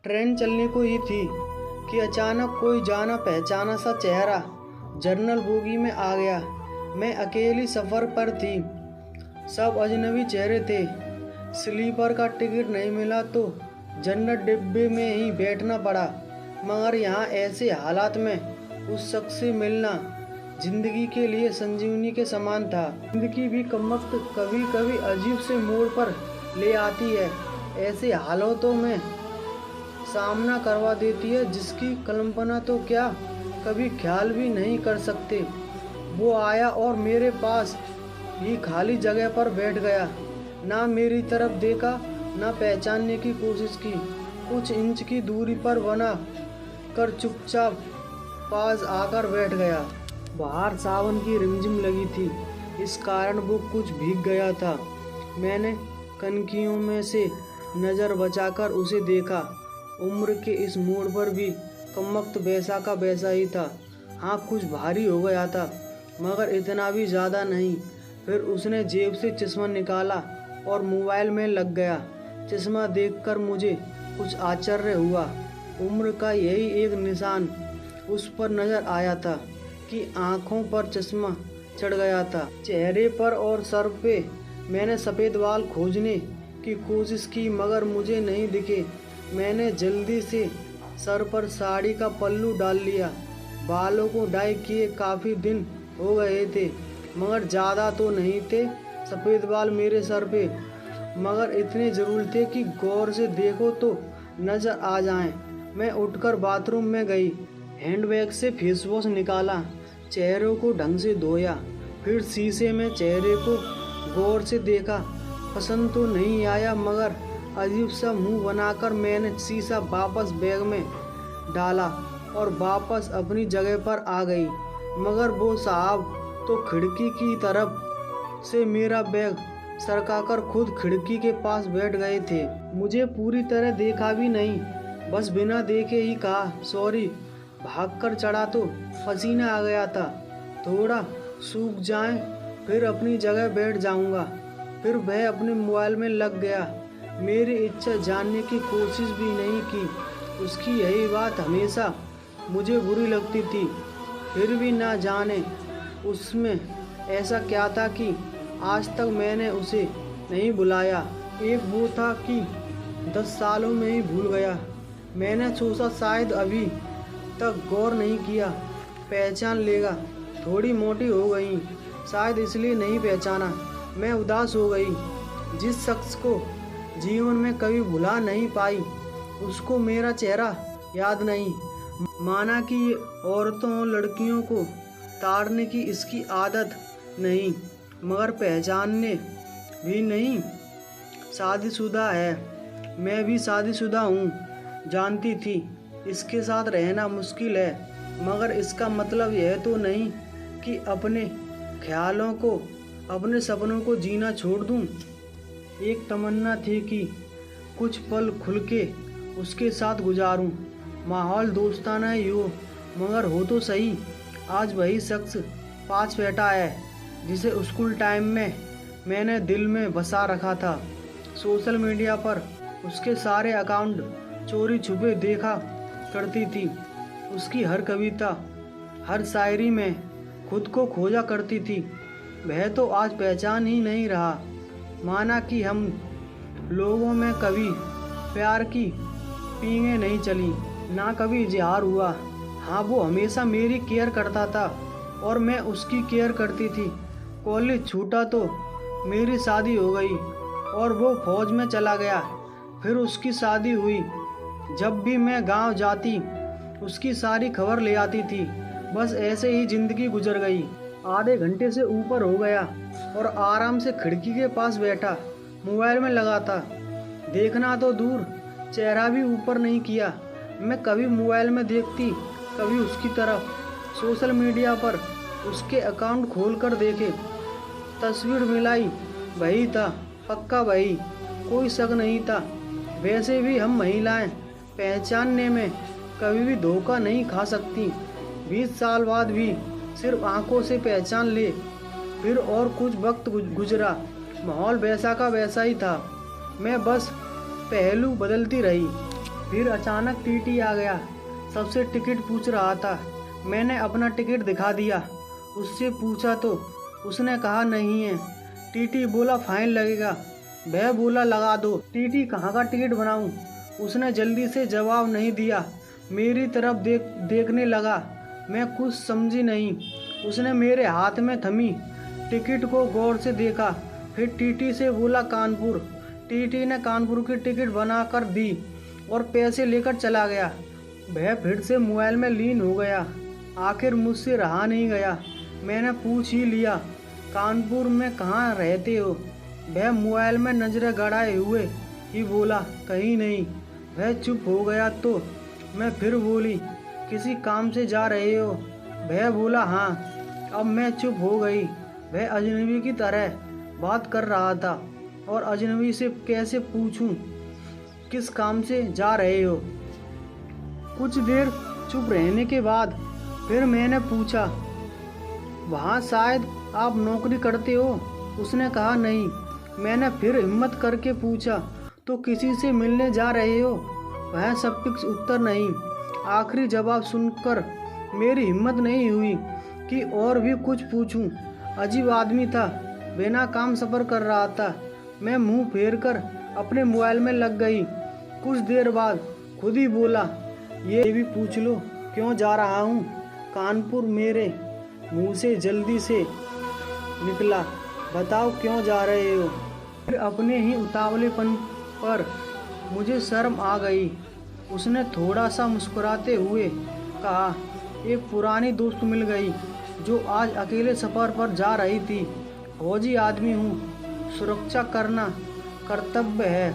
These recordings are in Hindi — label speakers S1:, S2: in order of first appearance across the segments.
S1: ट्रेन चलने को ही थी कि अचानक कोई जाना पहचाना सा चेहरा जर्नल बोगी में आ गया। मैं अकेली सफ़र पर थी, सब अजनबी चेहरे थे। स्लीपर का टिकट नहीं मिला तो जनरल डिब्बे में ही बैठना पड़ा, मगर यहाँ ऐसे हालात में उस शख्स से मिलना जिंदगी के लिए संजीवनी के समान था। जिंदगी भी कमबख्त कभी कभी अजीब से मोड़ पर ले आती है, ऐसे हालातों में सामना करवा देती है जिसकी कल्पना तो क्या कभी ख्याल भी नहीं कर सकते। वो आया और मेरे पास ही खाली जगह पर बैठ गया, ना मेरी तरफ देखा ना पहचानने की कोशिश की। कुछ इंच की दूरी पर बना कर चुपचाप पास आकर बैठ गया। बाहर सावन की रिमझिम लगी थी, इस कारण वो कुछ भीग गया था। मैंने कनखियों में से नज़र बचाकर उसे देखा। उम्र के इस मोड़ पर भी कमबख्त वैसा का वैसा ही था। हाँ, कुछ भारी हो गया था, मगर इतना भी ज़्यादा नहीं। फिर उसने जेब से चश्मा निकाला और मोबाइल में लग गया। चश्मा देखकर मुझे कुछ आश्चर्य हुआ। उम्र का यही एक निशान उस पर नज़र आया था कि आँखों पर चश्मा चढ़ गया था। चेहरे पर और सर पे मैंने सफ़ेद बाल खोजने की कोशिश की, मगर मुझे नहीं दिखे। मैंने जल्दी से सर पर साड़ी का पल्लू डाल लिया। बालों को डाई किए काफ़ी दिन हो गए थे, मगर ज़्यादा तो नहीं थे सफ़ेद बाल मेरे सर पे, मगर इतने ज़रूर थे कि गौर से देखो तो नज़र आ जाएं। मैं उठकर बाथरूम में गई, हैंडबैग से फेस वॉश निकाला, चेहरे को ढंग से धोया, फिर शीशे में चेहरे को गौर से देखा। पसंद तो नहीं आया, मगर अजीब सा मुंह बनाकर मैंने शीशा वापस बैग में डाला और वापस अपनी जगह पर आ गई। मगर वो साहब तो खिड़की की तरफ से मेरा बैग सरकाकर खुद खिड़की के पास बैठ गए थे। मुझे पूरी तरह देखा भी नहीं, बस बिना देखे ही कहा, सॉरी। भागकर चढ़ा तो पसीना आ गया था, थोड़ा सूख जाए फिर अपनी जगह बैठ जाऊंगा। फिर वह अपने मोबाइल में लग गया। मेरी इच्छा जानने की कोशिश भी नहीं की। उसकी यही बात हमेशा मुझे बुरी लगती थी। फिर भी ना जाने उसमें ऐसा क्या था कि आज तक मैंने उसे नहीं बुलाया। एक वो था कि 10 सालों में ही भूल गया। मैंने सोचा शायद अभी तक गौर नहीं किया, पहचान लेगा। थोड़ी मोटी हो गई, शायद इसलिए नहीं पहचाना। मैं उदास हो गई। जिस शख्स को जीवन में कभी भुला नहीं पाई, उसको मेरा चेहरा याद नहीं। माना कि औरतों और लड़कियों को ताड़ने की इसकी आदत नहीं, मगर पहचानने भी नहीं। शादीशुदा है, मैं भी शादीशुदा हूँ। जानती थी इसके साथ रहना मुश्किल है, मगर इसका मतलब यह तो नहीं कि अपने ख्यालों को, अपने सपनों को जीना छोड़ दूँ। एक तमन्ना थी कि कुछ पल खुल के उसके साथ गुजारूं। माहौल दोस्ताना ही हो, मगर हो तो सही। आज वही शख्स पास बैठा है जिसे स्कूल टाइम में मैंने दिल में बसा रखा था। सोशल मीडिया पर उसके सारे अकाउंट चोरी छुपे देखा करती थी। उसकी हर कविता, हर शायरी में खुद को खोजा करती थी। वह तो आज पहचान ही नहीं रहा। माना कि हम लोगों में कभी प्यार की पींगें नहीं चली, ना कभी इजहार हुआ। हाँ, वो हमेशा मेरी केयर करता था और मैं उसकी केयर करती थी। कॉलेज छूटा तो मेरी शादी हो गई और वो फौज में चला गया। फिर उसकी शादी हुई। जब भी मैं गांव जाती उसकी सारी खबर ले आती थी। बस ऐसे ही ज़िंदगी गुजर गई। आधे घंटे से ऊपर हो गया और आराम से खिड़की के पास बैठा, मोबाइल में लगा था। देखना तो दूर, चेहरा भी ऊपर नहीं किया। मैं कभी मोबाइल में देखती, कभी उसकी तरफ। सोशल मीडिया पर उसके अकाउंट खोलकर देखे, तस्वीर मिलाई, वही था, पक्का वही, कोई शक नहीं था। वैसे भी हम महिलाएं पहचानने में कभी भी धोखा नहीं खा सकती। 20 साल बाद भी सिर्फ आंखों से पहचान ले। फिर और कुछ वक्त गुजरा, माहौल वैसा का वैसा ही था। मैं बस पहलू बदलती रही। फिर अचानक टीटी आ गया। सबसे टिकट पूछ रहा था। मैंने अपना टिकट दिखा दिया। उससे पूछा तो उसने कहा नहीं है। टीटी बोला फाइन लगेगा। वह बोला लगा दो। टीटी कहाँ का टिकट बनाऊं? उसने जल्दी से जवाब नहीं दिया। मेरी तरफ देखने लगा। मैं कुछ समझी नहीं। उसने मेरे हाथ में थमी टिकट को गौर से देखा। फिर टीटी से बोला कानपुर। टीटी ने कानपुर की टिकट बनाकर दी और पैसे लेकर चला गया। वह फिर से मोबाइल में लीन हो गया। आखिर मुझसे रहा नहीं गया। मैंने पूछ ही लिया, कानपुर में कहाँ रहते हो? वह मोबाइल में नजरें गड़ाए हुए ही बोला, कहीं नहीं। वह चुप हो गया तो मैं फिर बोली, किसी काम से जा रहे हो? वह बोला हाँ। अब मैं चुप हो गई। वह अजनबी की तरह बात कर रहा था और अजनबी से कैसे पूछूं किस काम से जा रहे हो? कुछ देर चुप रहने के बाद फिर मैंने पूछा, वहाँ शायद आप नौकरी करते हो? उसने कहा नहीं। मैंने फिर हिम्मत करके पूछा, तो किसी से मिलने जा रहे हो? वह सब कुछ उत्तर नहीं। आखिरी जवाब सुनकर मेरी हिम्मत नहीं हुई कि और भी कुछ पूछूं। अजीब आदमी था, बिना काम सफ़र कर रहा था। मैं मुंह फेर कर अपने मोबाइल में लग गई। कुछ देर बाद खुद ही बोला, ये भी पूछ लो क्यों जा रहा हूँ कानपुर। मेरे मुंह से जल्दी से निकला, बताओ क्यों जा रहे हो? फिर अपने ही उतावलेपन पर मुझे शर्म आ गई। उसने थोड़ा सा मुस्कुराते हुए कहा, एक पुरानी दोस्त मिल गई जो आज अकेले सफ़र पर जा रही थी। फौजी आदमी हूँ, सुरक्षा करना कर्तव्य है।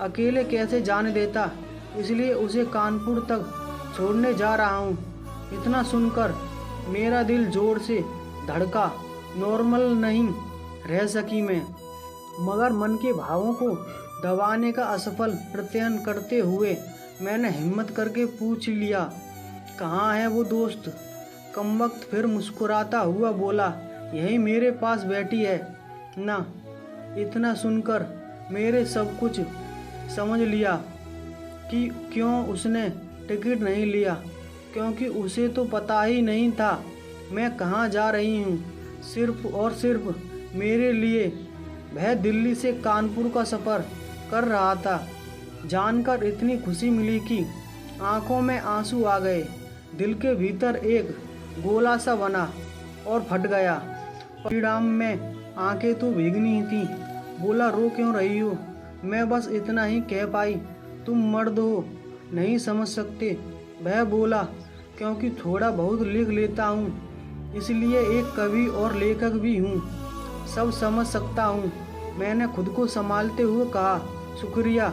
S1: अकेले कैसे जाने देता, इसलिए उसे कानपुर तक छोड़ने जा रहा हूँ। इतना सुनकर मेरा दिल जोर से धड़का। नॉर्मल नहीं रह सकी मैं, मगर मन के भावों को दबाने का असफल प्रयत्न करते हुए मैंने हिम्मत करके पूछ लिया, कहाँ है वो दोस्त? कमबख्त फिर मुस्कुराता हुआ बोला, यही मेरे पास बैठी है ना। इतना सुनकर मेरे सब कुछ समझ लिया कि क्यों उसने टिकट नहीं लिया, क्योंकि उसे तो पता ही नहीं था मैं कहाँ जा रही हूँ। सिर्फ और सिर्फ मेरे लिए वह दिल्ली से कानपुर का सफ़र कर रहा था। जानकर इतनी खुशी मिली कि आंखों में आंसू आ गए। दिल के भीतर एक गोला सा बना और फट गया। परिणाम में आंखें तो भीगनी ही थी। बोला, रो क्यों रही हो? मैं बस इतना ही कह पाई, तुम मर्द हो, नहीं समझ सकते। वह बोला, क्योंकि थोड़ा बहुत लिख लेता हूँ, इसलिए एक कवि और लेखक भी हूँ, सब समझ सकता हूँ। मैंने खुद को संभालते हुए कहा, शुक्रिया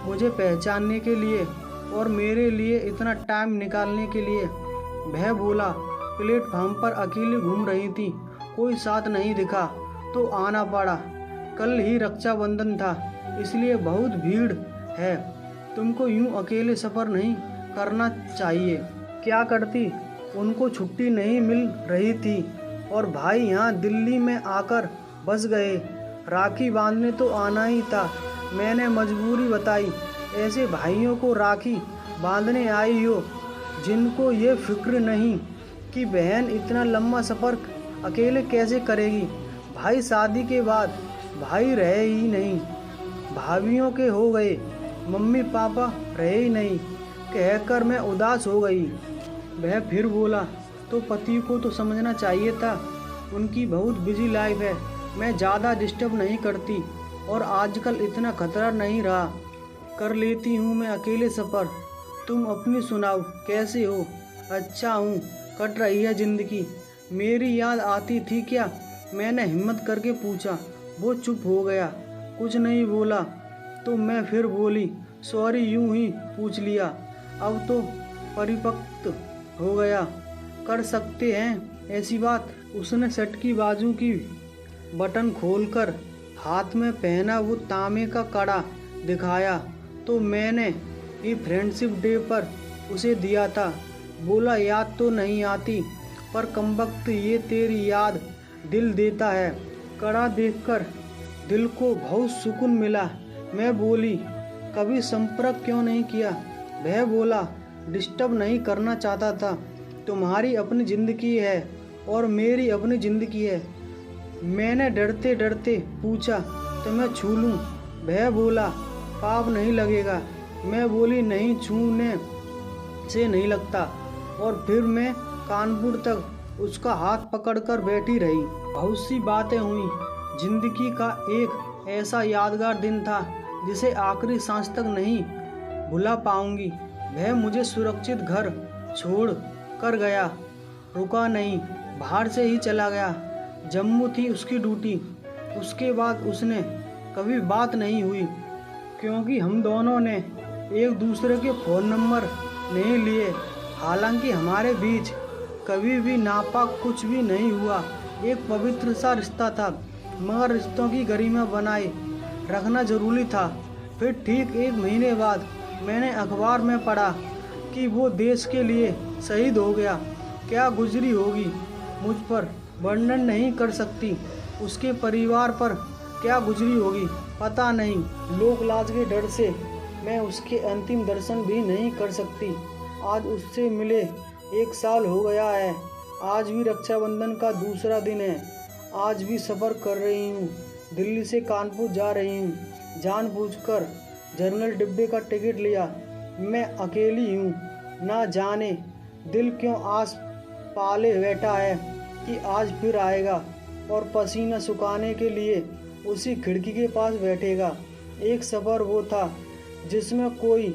S1: मुझे पहचानने के लिए और मेरे लिए इतना टाइम निकालने के लिए। वह बोला, प्लेटफार्म पर अकेली घूम रही थी, कोई साथ नहीं दिखा तो आना पड़ा। कल ही रक्षाबंधन था, इसलिए बहुत भीड़ है। तुमको यूं अकेले सफ़र नहीं करना चाहिए। क्या करती, उनको छुट्टी नहीं मिल रही थी और भाई यहाँ दिल्ली में आकर बस गए। राखी बांधने तो आना ही था। मैंने मजबूरी बताई। ऐसे भाइयों को राखी बांधने आई हो जिनको ये फिक्र नहीं कि बहन इतना लंबा सफ़र अकेले कैसे करेगी। भाई शादी के बाद भाई रहे ही नहीं, भाभियों के हो गए, मम्मी पापा रहे ही नहीं, कहकर मैं उदास हो गई। वह फिर बोला, तो पति को तो समझना चाहिए था, उनकी बहुत बिजी लाइफ है। मैं ज़्यादा डिस्टर्ब नहीं करती और आजकल इतना खतरा नहीं रहा, कर लेती हूँ मैं अकेले सफ़र। तुम अपनी सुनाओ, कैसे हो? अच्छा हूँ, कट रही है ज़िंदगी। मेरी याद आती थी क्या? मैंने हिम्मत करके पूछा। वो चुप हो गया, कुछ नहीं बोला। तो मैं फिर बोली, सॉरी, यूं ही पूछ लिया, अब तो परिपक्व हो गया, कर सकते हैं ऐसी बात। उसने शर्ट की बाजू की बटन खोलकर हाथ में पहना वो तांबे का कड़ा दिखाया। तो मैंने ही फ्रेंडशिप डे पर उसे दिया था। बोला, याद तो नहीं आती, पर कमबख्त ये तेरी याद दिल देता है। कड़ा देखकर दिल को बहुत सुकून मिला। मैं बोली, कभी संपर्क क्यों नहीं किया? वह बोला, डिस्टर्ब नहीं करना चाहता था। तुम्हारी अपनी ज़िंदगी है और मेरी अपनी ज़िंदगी है। मैंने डरते डरते पूछा, तो मैं छू लूँ? वह बोला, पाप नहीं लगेगा। मैं बोली, नहीं, छूने से नहीं लगता। और फिर मैं कानपुर तक उसका हाथ पकड़कर बैठी रही। बहुत सी बातें हुई। जिंदगी का एक ऐसा यादगार दिन था जिसे आखिरी सांस तक नहीं भुला पाऊंगी। वह मुझे सुरक्षित घर छोड़ कर गया, रुका नहीं, बाहर से ही चला गया। जम्मू थी उसकी ड्यूटी। उसके बाद उसने कभी बात नहीं हुई, क्योंकि हम दोनों ने एक दूसरे के फ़ोन नंबर नहीं लिए। हालांकि हमारे बीच कभी भी नापाक कुछ भी नहीं हुआ। एक पवित्र सा रिश्ता था, मगर रिश्तों की गरिमा बनाए रखना जरूरी था। फिर ठीक 1 महीने बाद मैंने अखबार में पढ़ा कि वो देश के लिए शहीद हो गया। क्या गुजरी होगी मुझ पर वर्णन नहीं कर सकती। उसके परिवार पर क्या गुजरी होगी पता नहीं। लोक लाज के डर से मैं उसके अंतिम दर्शन भी नहीं कर सकती। आज उससे मिले 1 साल हो गया है। आज भी रक्षाबंधन का दूसरा दिन है। आज भी सफ़र कर रही हूँ। दिल्ली से कानपुर जा रही हूँ। जानबूझकर जनरल डिब्बे का टिकट लिया। मैं अकेली हूँ। ना जाने दिल क्यों आस पाले बैठा है कि आज फिर आएगा और पसीना सुखाने के लिए उसी खिड़की के पास बैठेगा। एक सफ़र वो था जिसमें कोई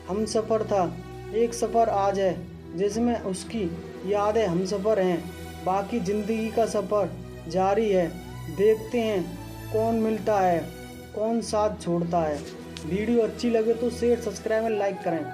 S1: हमसफ़र था। एक सफ़र आज है जिसमें उसकी यादें हमसफ़र हैं। बाकी ज़िंदगी का सफ़र जारी है। देखते हैं कौन मिलता है, कौन साथ छोड़ता है। वीडियो अच्छी लगे तो शेयर, सब्सक्राइब और लाइक करें।